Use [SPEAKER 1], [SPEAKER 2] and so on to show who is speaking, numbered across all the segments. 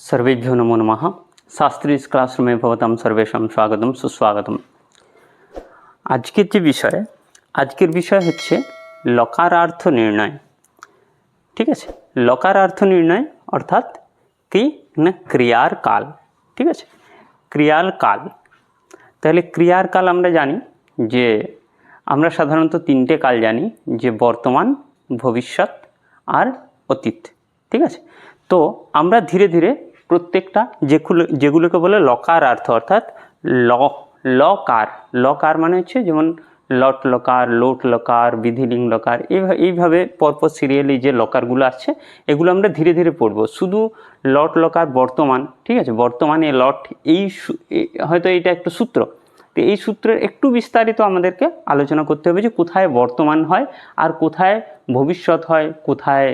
[SPEAKER 1] सर्वेभ्यो नमो नमः। शास्त्री क्लासरूमे भवतां सर्वेषां स्वागतम सुस्वागतम। आजकेर विषय হচ্ছে লকারার্থ নির্ণয়। ঠিক আছে, লকারার্থ নির্ণয় অর্থাৎ কি না ক্রিয়ার কাল। ঠিক আছে, ক্রিয়ার কাল। তাহলে ক্রিয়ার কাল আমরা জানি যে আমরা সাধারণত তিনটে কাল জানি, যে বর্তমান, ভবিষ্যৎ আর অতীত। ঠিক আছে, তো আমরা ধীরে ধীরে প্রত্যেকটা যেগুলোকে বলে লকারার্থ অর্থাৎ লকার। লকার মানে হচ্ছে যেমন লট লকার, লোট লকার, বিধিলিঙ্গ লকার, এইভাবে পরপর সিরিয়ালি যে লকারগুলো আসছে এগুলো আমরা ধীরে ধীরে পড়ব। শুধু লট লকার বর্তমান, ঠিক আছে, বর্তমানে লট, হয়তো এটা একটু সূত্র, তো এই সূত্রের একটু বিস্তারিত আমাদেরকে আলোচনা করতে হবে যে কোথায় বর্তমান হয় আর কোথায় ভবিষ্যৎ হয়, কোথায়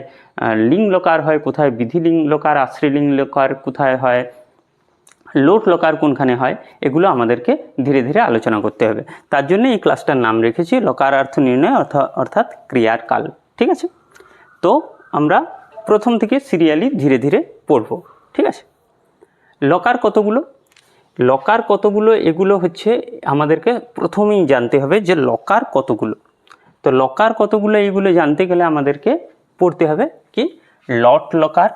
[SPEAKER 1] লিঙ্গ লকার হয়, কোথায় বিধিলিঙ্গ লকার, আশ্রয়লিঙ্গ লকার কোথায় হয়, লোট লকার কোনখানে হয়, এগুলো আমাদেরকে ধীরে ধীরে আলোচনা করতে হবে। তার জন্য এই ক্লাসটার নাম রেখেছি লকারার্থ নির্ণয় অর্থাৎ ক্রিয়ার কাল। ঠিক আছে, তো আমরা প্রথম থেকে সিরিয়ালি ধীরে ধীরে পড়ব। ঠিক আছে, লকার কতগুলো, লকার কতগুলো, এগুলো হচ্ছে আমাদেরকে প্রথমেই জানতে হবে যে লকার কতগুলো। তো লকার কতগুলো এইগুলো জানতে গেলে আমাদেরকে পড়তে হবে কি লট লকার,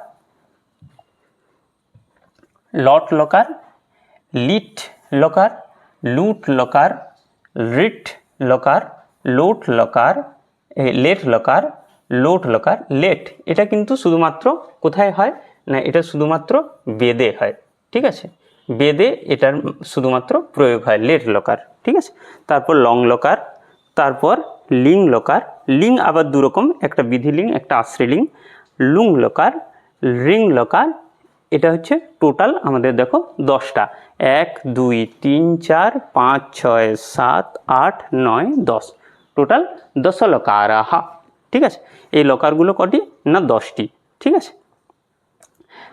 [SPEAKER 1] লট লকার, লিট লকার, লুট লকার, রিট লকার, লোট লকার, লেট লকার, লোট লকার। লেট এটা কিন্তু শুধুমাত্র কোথায় হয় না, এটা শুধুমাত্র বেদে হয়। ঠিক আছে, বেদে এটার শুধুমাত্র প্রয়োগ হয় লেট লকার। ঠিক আছে, তারপর লং লকার, তারপর লিং লকার। লিং আবার দুরকম, একটা বিধিলিঙ্গ একটা আশ্রয়লিঙ্গ। লুং লকার, রিং লকার। এটা হচ্ছে টোটাল আমাদের দেখো 10টা, 1 2 3 4 5 6 7 8 9 10, টোটাল 10 লকারাহা। ঠিক আছে, এই লকারগুলো কটি না 10টি। ঠিক আছে,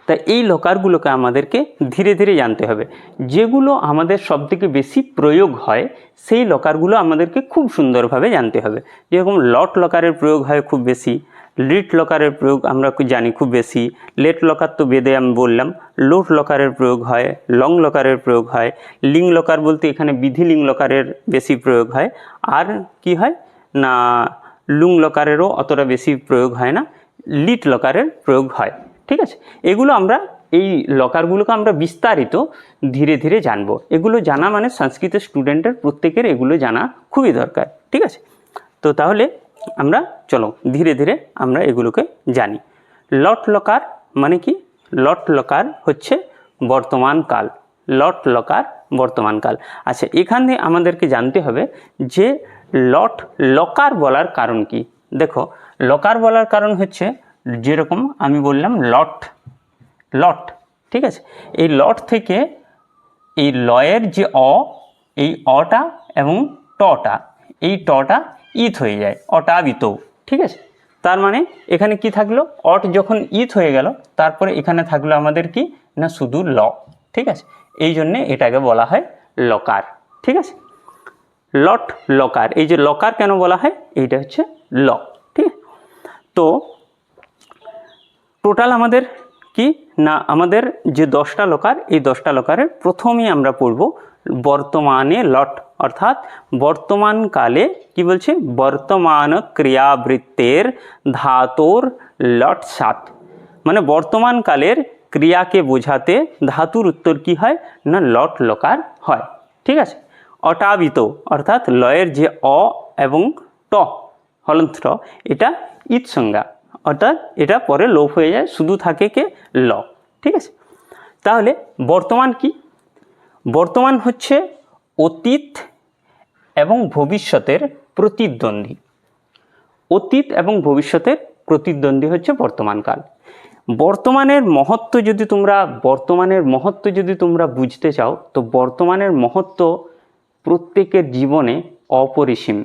[SPEAKER 1] তাই এই লকারগুলোকে আমাদেরকে ধীরে ধীরে জানতে হবে। যেগুলো আমাদের সবথেকে বেশি প্রয়োগ হয় সেই লকারগুলো আমাদেরকে খুব সুন্দরভাবে জানতে হবে। যেরকম লট লকারের প্রয়োগ হয় খুব বেশি, লিট লকারের প্রয়োগ আমরা জানি খুব বেশি, লেট লকার তো বেদে আমি বললাম, লোট লকারের প্রয়োগ হয়, লং লকারের প্রয়োগ হয়, লিং লকার বলতে এখানে বিধিলিঙ্গ লকারের বেশি প্রয়োগ হয়, আর কি হয় না লুং লকারেরও অতটা বেশি প্রয়োগ হয় না, লিট লকারের প্রয়োগ হয়। ঠিক আছে, এগুলো আমরা এই লকারগুলোকে আমরা বিস্তারিত ধীরে ধীরে জানবো। এগুলো জানা মানে সংস্কৃতের স্টুডেন্টের প্রত্যেকের এগুলো জানা খুবই দরকার। ঠিক আছে, তো তাহলে আমরা চলো ধীরে ধীরে আমরা এগুলোকে জানি। লট লকার মানে কি, লট লকার হচ্ছে বর্তমান কাল, লট লকার বর্তমান কাল। আচ্ছা, এখানে আমাদেরকে জানতে হবে যে লট লকার বলার কারণ কি। দেখো, লকার বলার কারণ হচ্ছে যেরকম আমি বললাম লট, লট। ঠিক আছে, এই লট থেকে এই লয়ের যে এই অটা এবং টটা, এই টটা ইথ হয়ে যায়, অটাবিত। ঠিক আছে, তার মানে এখানে কি থাকলো, অট যখন ইথ হয়ে গেল তারপরে এখানে থাকলো আমাদের কি না শুধু ল। ঠিক আছে, এই জন্যে এটাকে বলা হয় লকার। ঠিক আছে, লট লকার। এই যে লকার কেন বলা হয়, এইটা হচ্ছে ল। ঠিক আছে, তো টোটাল আমাদের কি না আমাদের যে 10টা লকার, এই 10টা লকারের প্রথমেই আমরা পড়ব বর্তমানে লট, অর্থাৎ বর্তমানকালে কি বলছে, বর্তমান ক্রিয়াবৃত্তের ধাতুর লট সাত, মানে বর্তমানকালের ক্রিয়াকে বোঝাতে ধাতুর উত্তর কি হয় না লট লকার হয়। ঠিক আছে, অটাবিত অর্থাৎ লয়ের যে অ এবং ট হলন্ত ট, এটা ইত সংজ্ঞা, অর্থাৎ এটা পরে লোপ হয়ে যায়, শুধু থাকে কে ল। ঠিক আছে, তাহলে বর্তমান কি, বর্তমান হচ্ছে অতীত এবং ভবিষ্যতের প্রতিদ্বন্দ্বী, অতীত এবং ভবিষ্যতের প্রতিদ্বন্দ্বী হচ্ছে বর্তমানকাল। বর্তমানের মহত্ব যদি তোমরা বুঝতে চাও, তো বর্তমানের মহত্ব প্রত্যেকের জীবনে অপরিসীম।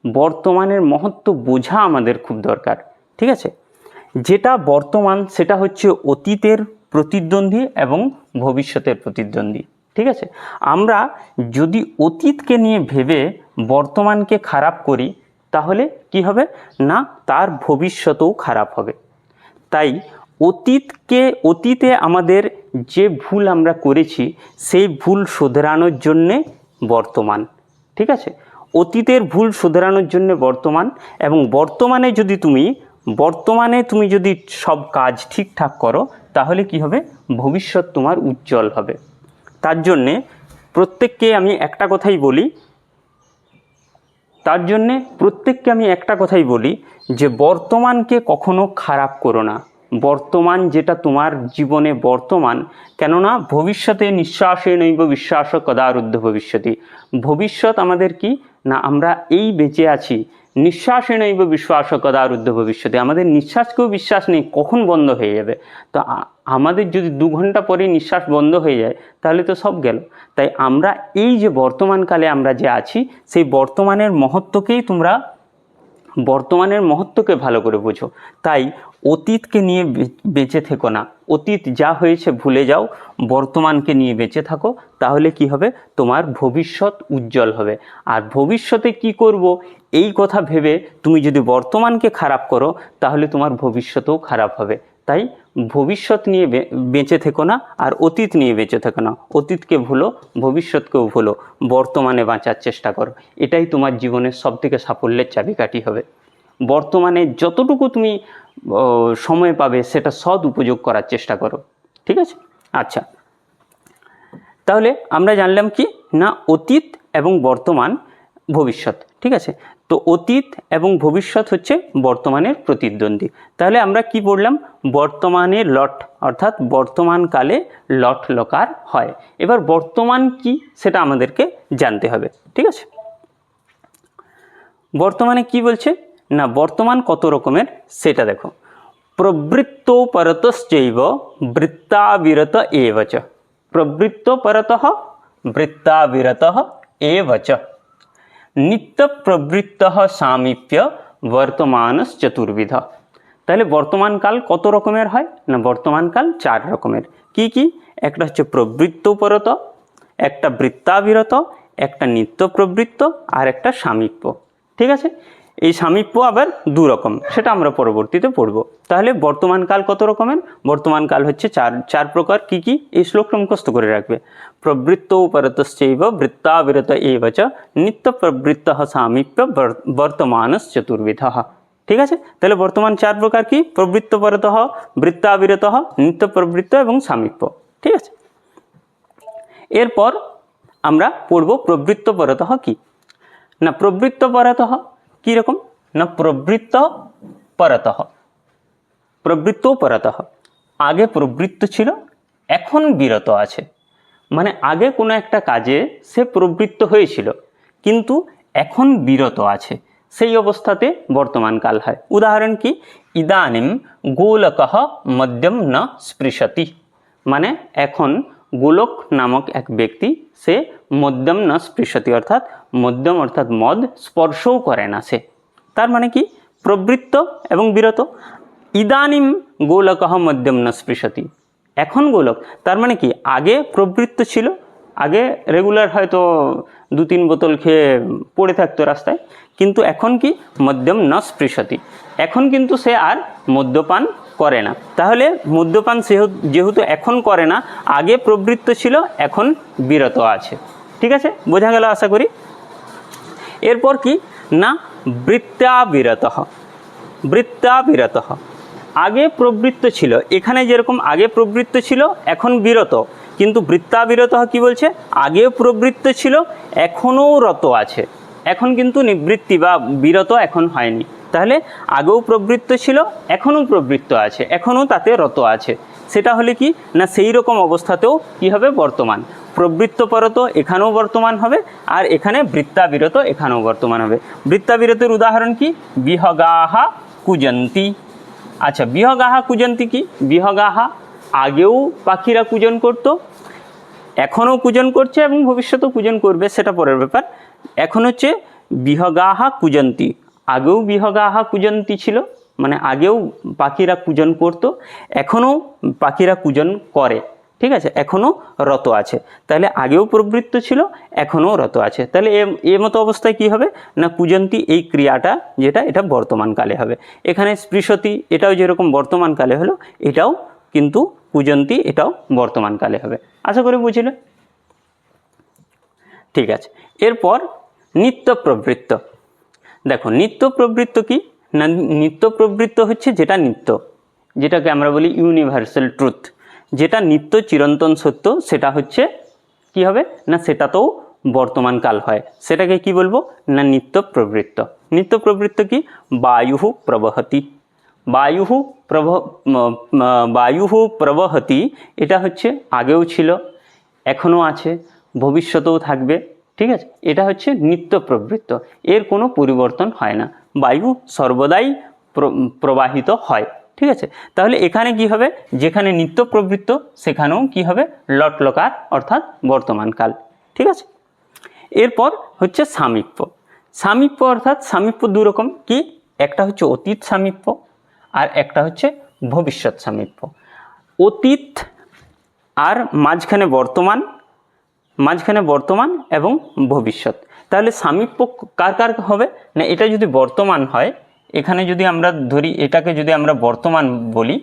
[SPEAKER 1] বর্তমানের মহত্ব বোঝা আমাদের খুব দরকার। ঠিক আছে, যেটা বর্তমান সেটা হচ্ছে অতীতের প্রতিদ্বন্দ্বী এবং ভবিষ্যতের প্রতিদ্বন্দ্বী। ঠিক আছে, আমরা যদি অতীতকে নিয়ে ভেবে বর্তমানকে খারাপ করি তাহলে কি হবে না তার ভবিষ্যতেও খারাপ হবে। তাই অতীতে আমাদের যে ভুল আমরা করেছি সেই ভুল শোধরানোর জন্যে বর্তমান, ঠিক আছে? অতীতের ভুল শোধরানোর জন্য বর্তমান, এবং বর্তমানে তুমি যদি সব কাজ ঠিকঠাক করো তাহলে কি হবে, ভবিষ্যৎ তোমার উজ্জ্বল হবে। তার জন্যে প্রত্যেককে আমি একটা কথাই বলি যে বর্তমানকে কখনো খারাপ করো না। বর্তমান যেটা তোমার জীবনে বর্তমান, কেননা ভবিষ্যতে নিঃশ্বাসে নৈব বিশ্বাস কদারুদ্ধ ভবিষ্যতি। ভবিষ্যৎ আমাদের কি না, আমরা এই বেঁচে আছি, নিঃশ্বাসে নৈব বিশ্বাস কদারুদ্ধ ভবিষ্যতি। আমাদের নিঃশ্বাসকেও বিশ্বাস নেই কখন বন্ধ হয়ে যাবে। তো আমাদের যদি 2 ঘন্টা পরে নিঃশ্বাস বন্ধ হয়ে যায় তাহলে তো সব গেল। তাই আমরা এই যে বর্তমানকালে আমরা যে আছি সেই বর্তমানের মহত্বকে ভালো করে বোঝো। তাই অতীতকে নিয়ে বেঁচে থেকো না, অতীত যা হয়েছে ভুলে যাও, বর্তমানকে নিয়ে বেঁচে থাকো। তাহলে কি হবে, তোমার ভবিষ্যৎ উজ্জ্বল হবে। আর ভবিষ্যতে কি করব এই কথা ভেবে তুমি যদি বর্তমানকে খারাপ করো তাহলে তোমার ভবিষ্যতেও খারাপ হবে। তাই ভবিষ্যৎ নিয়ে বেঁচে থেকো না, আর অতীত নিয়ে বেঁচে থেকো না। অতীতকে ভুলো, ভবিষ্যৎকেও ভুলো, বর্তমানে বাঁচার চেষ্টা করো। এটাই তোমার জীবনের সবথেকে সাফল্যের চাবিকাঠি হবে। বর্তমানে যতটুকু তুমি সময় পাবে সেটা সদ উপযোগ করার চেষ্টা করো, ঠিক আছে? আচ্ছা, তাহলে আমরা জানলাম কি না, অতীত এবং বর্তমান, ভবিষ্যৎ, ঠিক আছে? তো অতীত এবং ভবিষ্যৎ হচ্ছে বর্তমানের প্রতিদ্বন্দ্বী। তাহলে আমরা কি পড়লাম, বর্তমানে লট, অর্থাৎ বর্তমানকালে লট লকার হয়। এবার বর্তমান কি সেটা আমাদেরকে জানতে হবে, ঠিক আছে? বর্তমানে কি বলছে না, বর্তমান কত রকমের সেটা দেখো। প্রবৃত্তো পরতশ্চৈব বৃত্তাবিরত এব চ। প্রবৃত্ত পরতঃ বৃত্তাবিরতঃ এব চ। নিত্য প্রবৃত্তঃ সামীপ্য বর্তমানশ্চতুর্বিধ। তাহলে বর্তমানকাল কত রকমের হয় না, বর্তমানকাল 4 রকমের। কি কি? একটা হচ্ছে প্রবৃত্ত পরত, একটা বৃত্তাবিরত, একটা নিত্য প্রবৃত্ত, আর একটা সামীপ্য, ঠিক আছে? এই সামীপ্য আবার 2 রকম, সেটা আমরা পরবর্তীতে পড়ব। তাহলে বর্তমানকাল কত রকমের? বর্তমানকাল হচ্ছে 4 প্রকার। কি কি? এই শ্লোকটা মুখস্থ করে রাখবে। প্রবৃত্তৌ পরতশ্চৈব বৃত্তাবিরত এব চ নিত্য প্রবৃত্তঃ সামীপ্য বর্তমানশ্চতুর্বিধঃ, ঠিক আছে? তাহলে বর্তমান 4 প্রকার কি? প্রবৃত্ত পরতঃ, বৃত্তাবিরতঃ, নিত্য প্রবৃত্ত এবং সামীপ্য, ঠিক আছে? এরপর আমরা পড়ব প্রবৃত্ত পরতঃ কি না। প্রবৃত্ত পরতঃ কীরকম না, প্রবৃত্ত পরতঃ আগে প্রবৃত্ত ছিল, এখন বিরত আছে। মানে আগে কোনো একটা কাজে সে প্রবৃত্ত হয়েছিল কিন্তু এখন বিরত আছে, সেই অবস্থাতে বর্তমানকাল হয়। উদাহরণ কি? ইদানিম গোলকঃ মদ্যম ন স্পৃশতি। মানে এখন গোলক নামক এক ব্যক্তি, সে মদ্যম ন স্পৃশতি, অর্থাৎ মদ্যম অর্থাৎ মদ স্পর্শও করে না সে। তার মানে কি? প্রবৃত্ত এবং বিরত। ইদানিম গোলকঃ মদ্যম ন স্পৃশতি, এখন গোলক, তার মানে কি আগে প্রবৃত্ত ছিল, আগে রেগুলার হয়তো 2-3 বোতল খেয়ে পড়ে থাকতো রাস্তায়, কিন্তু এখন কি মদ্যম ন স্পৃশতি, এখন কিন্তু সে আর মদ্যপান করে না। তাহলে মদ্যপান যেহেতু এখন করে না, আগে প্রবৃত্ত ছিল, এখন বিরত আছে, ঠিক আছে? বোঝা গেল আশা করি। এরপর কি না, বৃত্তাবিরতঃ আগে প্রবৃত্ত ছিল, এখানে যেরকম আগে প্রবৃত্ত ছিল এখন বিরত, কিন্তু বৃত্তাবিরতঃ কি বলছে, আগেও প্রবৃত্ত ছিল এখনও রত আছে, এখন কিন্তু নিবৃত্তি বা বিরত এখন হয়নি। তাহলে আগেও প্রবৃত্ত ছিল, এখনও প্রবৃত্ত আছে, এখনও তাতে রত আছে। সেটা হলে কি না, সেই রকম অবস্থাতেও কি হবে, বর্তমান। প্রবৃত্ত পরত এখানেও বর্তমান হবে, আর এখানে বৃত্তাবিরত এখানেও বর্তমান হবে। বৃত্তাবিরতের উদাহরণ কি? বিহগাহা কুজন্তি। আচ্ছা, বিহগাহা কুজন্তি কি? বিহগাহা আগেও পাখিরা কুজন করত, এখনও কুজন করছে এবং ভবিষ্যতেও কুজন করবে, সেটা পরের ব্যাপার। এখন হচ্ছে বিহগাহা কুজন্তি, আগেও বিহগাহা কুজন্তি ছিল, মানে আগেও পাখিরা কুজন করত, এখনও পাখিরা কুজন করে, ঠিক ঠিক আছে, এখনও রত আছে। তাহলে আগেও প্রবৃত্ত ছিল, এখনও রত আছে। তাহলে এ মতো অবস্থায় কি হবে না কুজন্তি এই ক্রিয়াটা যেটা এটা বর্তমানকালে হবে। এখানে স্পৃশতি এটাও যেরকম বর্তমানকালে হলো, এটাও কিন্তু কুজন্তি এটাও বর্তমানকালে হবে। আশা করি বুঝলে। ঠিক আছে, এরপর নিত্য প্রবৃত্ত। দেখো নিত্য প্রবৃত্ত কি না, নিত্য প্রবৃত্ত হচ্ছে যেটা নিত্য, যেটাকে আমরা বলি ইউনিভার্সাল ট্রুথ, যেটা নিত্য চিরন্তন সত্য, সেটা হচ্ছে কি হবে না সেটাতেও বর্তমানকাল হয়, সেটাকে কি বলবো না নিত্য প্রবৃত্ত। নিত্য প্রবৃত্ত কি, বায়ু প্রবহতি, বায়ু প্রবহতি, এটা হচ্ছে আগেও ছিল, এখনও আছে, ভবিষ্যতেও থাকবে। ঠিক আছে, এটা হচ্ছে নিত্য প্রবৃত্ত, এর কোনো পরিবর্তন হয় না, বায়ু সর্বদাই প্রবাহিত হয়। ঠিক আছে, তাহলে এখানে কি হবে, যেখানে নিত্য প্রবৃত্ত সেখানেও কি হবে লট লকার অর্থাৎ বর্তমানকাল। ঠিক আছে, এরপর হচ্ছে সামীপ্য। সামীপ্য অর্থাৎ সামীপ্য দু রকম, কি একটা হচ্ছে অতীত সামীপ্য আর একটা হচ্ছে ভবিষ্যৎ সামীপ্য। অতীত আর মাঝখানে বর্তমান এবং ভবিষ্যৎ। তাহলে সামীপ্য কার কার হবে না, এটা যদি বর্তমান হয়, এখানে যদি আমরা ধরি এটাকে যদি আমরা বর্তমান বলি,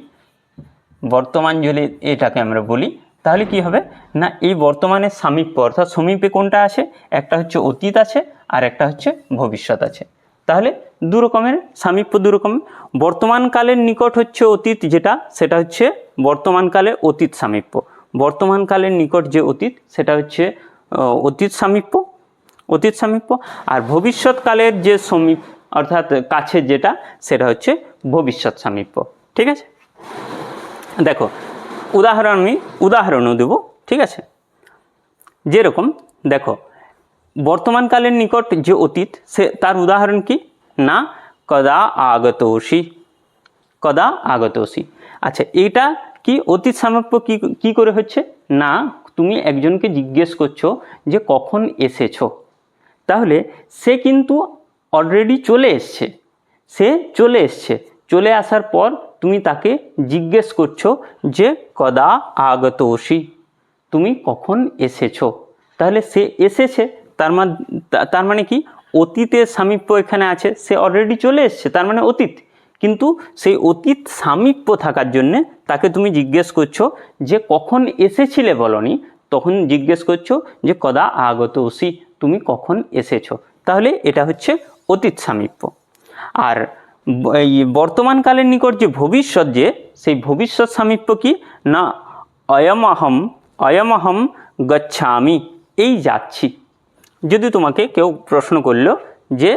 [SPEAKER 1] যদি এটাকে আমরা বলি, তাহলে কি হবে না এই বর্তমানের সামীপ্য অর্থাৎ সমীপে কোনটা আছে, একটা হচ্ছে অতীত আছে আর একটা হচ্ছে ভবিষ্যৎ আছে। তাহলে দু রকমের সামীপ্য, দু রকম। বর্তমানকালের নিকট হচ্ছে অতীত যেটা, সেটা হচ্ছে বর্তমানকালে অতীত সামীপ্য। বর্তমানকালের নিকট যে অতীত সেটা হচ্ছে অতীত সামীপ্য। আর ভবিষ্যৎকালের যে সমীপ অর্থাৎ কাছে যেটা, সেটা হচ্ছে ভবিষ্যৎ সামীপ্য। ঠিক আছে, দেখো উদাহরণও দেব। ঠিক আছে, যেরকম দেখো বর্তমানকালের নিকট যে অতীত, সে তার উদাহরণ কি না কদা আগতোসি। আচ্ছা, এটা কি অতীত সামীপ্য কি করে হচ্ছে না, তুমি একজনকে জিজ্ঞেস করছো যে কখন এসেছো, তাহলে সে কিন্তু অলরেডি চলে এসছে, চলে আসার পর তুমি তাকে জিজ্ঞেস করছো যে কদা আগতোসি, তুমি কখন এসেছো। তাহলে সে এসেছে, তার মানে কি অতীতের সামীপ্য এখানে আছে, সে অলরেডি চলে এসছে, তার মানে অতীত। কিন্তু সেই অতীত সামীপ্য থাকার জন্যে তাকে তুমি জিজ্ঞেস করছো যে কখন এসেছিলে বলনি, তখন জিজ্ঞেস করছো যে কদা আগতোসি, তুমি কখন এসেছো। তাহলে এটা হচ্ছে অতীত সামীপ্য। আর এই বর্তমানকালের নিকট যে ভবিষ্যৎ, যে সেই ভবিষ্যৎ সামীপ্য কি না অয়মহম গচ্ছামি, এই যাচ্ছি। যদি তোমাকে কেউ প্রশ্ন করলো যে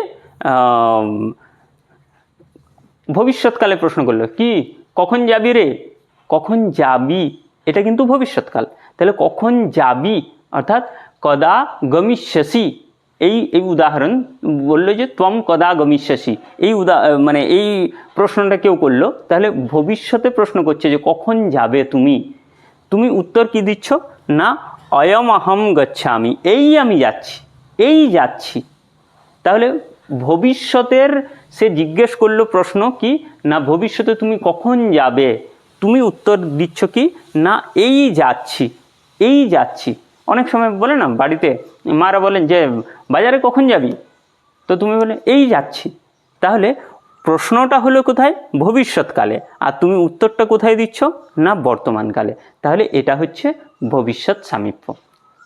[SPEAKER 1] ভবিষ্যৎকালে প্রশ্ন করলো কি কখন যাবি রে, কখন যাবি, এটা কিন্তু ভবিষ্যৎকাল। তাহলে কখন যাবি অর্থাৎ কদা গমিষ্যসি, এই উদাহরণ বললো যে ত্বম কদা গমিষ্যসি, মানে এই প্রশ্নটা কেউ করলো, তাহলে ভবিষ্যতে প্রশ্ন করছে যে কখন যাবে তুমি উত্তর কি দিচ্ছ না অয়ম অহম গচ্ছামি, আমি যাচ্ছি। তাহলে ভবিষ্যতের সে জিজ্ঞেস করলো প্রশ্ন কি না ভবিষ্যতে তুমি কখন যাবে, তুমি উত্তর দিচ্ছ কি না এই যাচ্ছি। অনেক সময় বলে না বাড়িতে মারা বলেন যে বাজারে কখন যাবি, তো তুমি বলে এই যাচ্ছি। তাহলে প্রশ্নটা হলো কোথায় ভবিষ্যৎকালে, আর তুমি উত্তরটা কোথায় দিচ্ছ না বর্তমানকালে। তাহলে এটা হচ্ছে ভবিষ্যৎ সামীপ্য।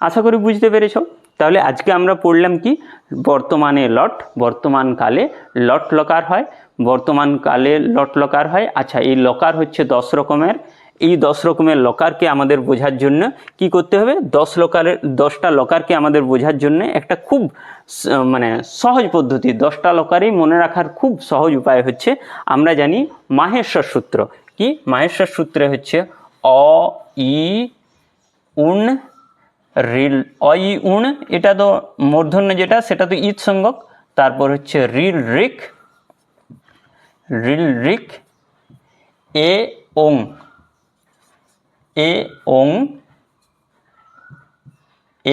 [SPEAKER 1] আশা করি বুঝতে পেরেছ। তাহলে আজকে আমরা পড়লাম কি বর্তমানে বর্তমানকালে লট লকার হয়। আচ্ছা, এই লকার হচ্ছে 10 রকমের। এই 10 রকমের লকারকে আমাদের বোঝার জন্য কি করতে হবে, 10টা লকারকে আমাদের বোঝার জন্য একটা খুব মানে সহজ পদ্ধতি, 10টা লকারই মনে রাখার খুব সহজ উপায় হচ্ছে, আমরা জানি মাহেশ্বর সূত্র। কি মাহেশ্বর সূত্রে হচ্ছে ই উণ রিল, ই উণ, এটা তো মূর্ধন্য যেটা সেটা তো ঈদ সঙ্গক, তারপর হচ্ছে রিল রিক এ ওং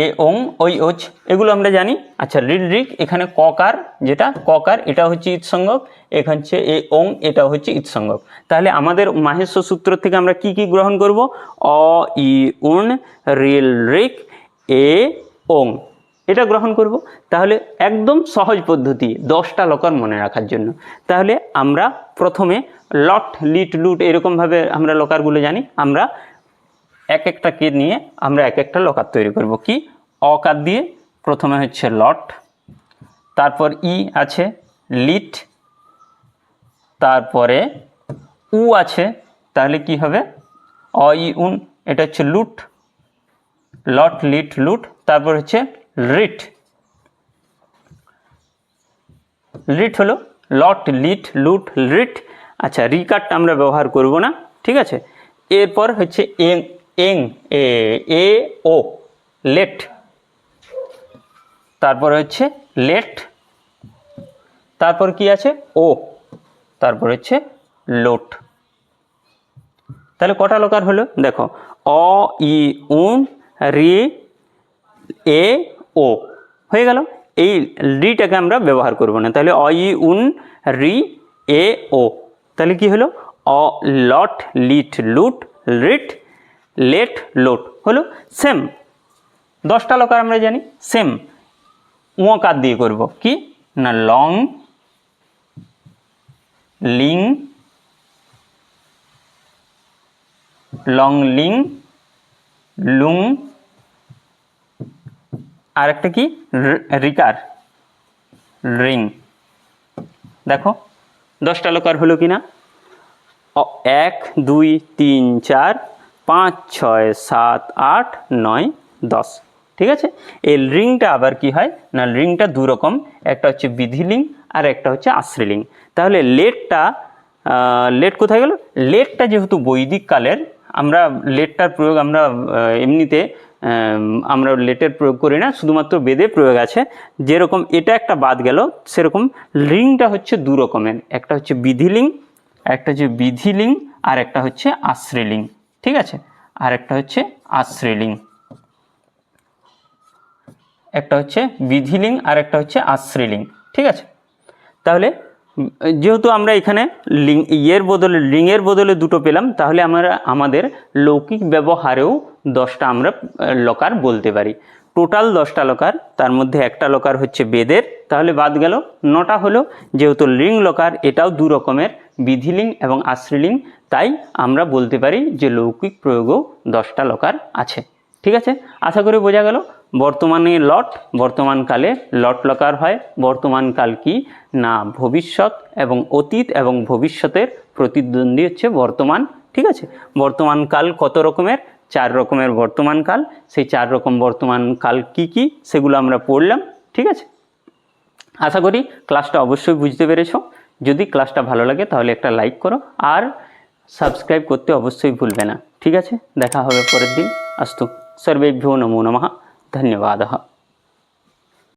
[SPEAKER 1] এ ওং ওই ওচ এগুলো আমরা জানি। আচ্ছা রিড রিক এখানে ককার, যেটা ককার এটা হচ্ছে ইৎসঙ্গক, এখানে হচ্ছে এ ওং এটা হচ্ছে ইৎসঙ্গক। তাহলে আমাদের মাহেশ্ব সূত্র থেকে আমরা কি কি গ্রহণ করব? অ ই উন রিল রিক এ ওং এটা গ্রহণ করব। তাহলে একদম সহজ পদ্ধতি 10টা লকার মনে রাখার জন্য। তাহলে আমরা প্রথমে লট লিট লুট এরকমভাবে আমরা লকারগুলো জানি। আমরা এক একটাকে নিয়ে আমরা এক একটা লকার তৈরি করব। কি অকার দিয়ে প্রথমে হচ্ছে লট, তারপর ই আছে লিট, তারপরে উ আছে, তাহলে কি হবে অ ই উন এটা হচ্ছে লুট, লট লিট লুট, তারপর হচ্ছে রিট, রিট হলো লট লিট লুট রিট। আচ্ছা রিকারটা আমরা ব্যবহার করব না, ঠিক আছে। এরপর হচ্ছে এং এং এ ও লেট, তারপর হচ্ছে লেট, তারপর কি আছে ও, তারপর হচ্ছে লোট। তাহলে কটা লকার হলো দেখো, অ ই উন রি এ ও হয়ে গেল। এই রিটাকে আমরা ব্যবহার করব না, তাহলে অ ই উন রি এ ও, তাহলে কি হলো অ লট লিট লুট রিট লেট লোট হলো। সেম 10টা লকার আমরা জানি। সেম কার দিয়ে করব, কি না লং লিং, লং লিং লুং, আর একটা কি রিকার রিং। দেখো 10টা লকার হলো কিনা, 1 2 3 4 5 6 7 8 9 10, ঠিক আছে। এই রিংটা আবার কি হয় না, রিংটা দু রকম, একটা হচ্ছে বিধিলিং আর একটা হচ্ছে আশ্রীলিং। তাহলে লেটটা লেট কোথায় গেল? লেটটা যেহেতু বৈদিক কালের, আমরা লেটটার প্রয়োগ আমরা এমনিতে আমরা লেটের প্রয়োগ করি না, শুধুমাত্র বেদে প্রয়োগ আছে। যেরকম এটা একটা বাদ গেল, সেরকম লিংটা হচ্ছে দু রকমের, একটা হচ্ছে বিধিলিং, একটা হচ্ছে বিধিলিং আর একটা হচ্ছে আশ্রীলিং, ঠিক আছে। আর একটা হচ্ছে আশ্রীলিং, একটা হচ্ছে বিধিলিং আর একটা হচ্ছে আশ্রীলিং, ঠিক আছে। তাহলে যেহেতু আমরা এখানে লিং ইয়ের বদলে লিংয়ের বদলে দুটো পেলাম, তাহলে আমরা আমাদের লৌকিক ব্যবহারেও 10টা আমরা লকার বলতে পারি। টোটাল 10টা লকার, তার মধ্যে একটা লকার হচ্ছে বেদের, তাহলে বাদ গেল 9টা হলো। যেহেতু লিং লকার এটাও দু রকমের, বিধিলিং এবং আশ্রীলিং, তাই আমরা বলতে পারি যে লৌকিক প্রয়োগেও 10টা লকার আছে, ঠিক আছে। আশা করি বোঝা গেল। বর্তমানে লট, বর্তমানকালে লট লকার হয়। বর্তমানকাল কি না ভবিষ্যৎ এবং অতীত এবং ভবিষ্যতের প্রতিদ্বন্দ্বী হচ্ছে বর্তমান, ঠিক আছে। বর্তমানকাল কত রকমের? 4 রকমের বর্তমানকাল। সেই 4 রকম বর্তমানকাল কি কি সেগুলো আমরা পড়লাম, ঠিক আছে। আশা করি ক্লাসটা অবশ্যই বুঝতে পেরেছো। যদি ক্লাসটা ভালো লাগে তাহলে একটা লাইক করো আর সাবস্ক্রাইব করতে অবশ্যই ভুলবে না, ঠিক আছে। দেখা হবে পরের দিন। अस्तु सर्वेभ्यो नमो नमः। धन्यवादः।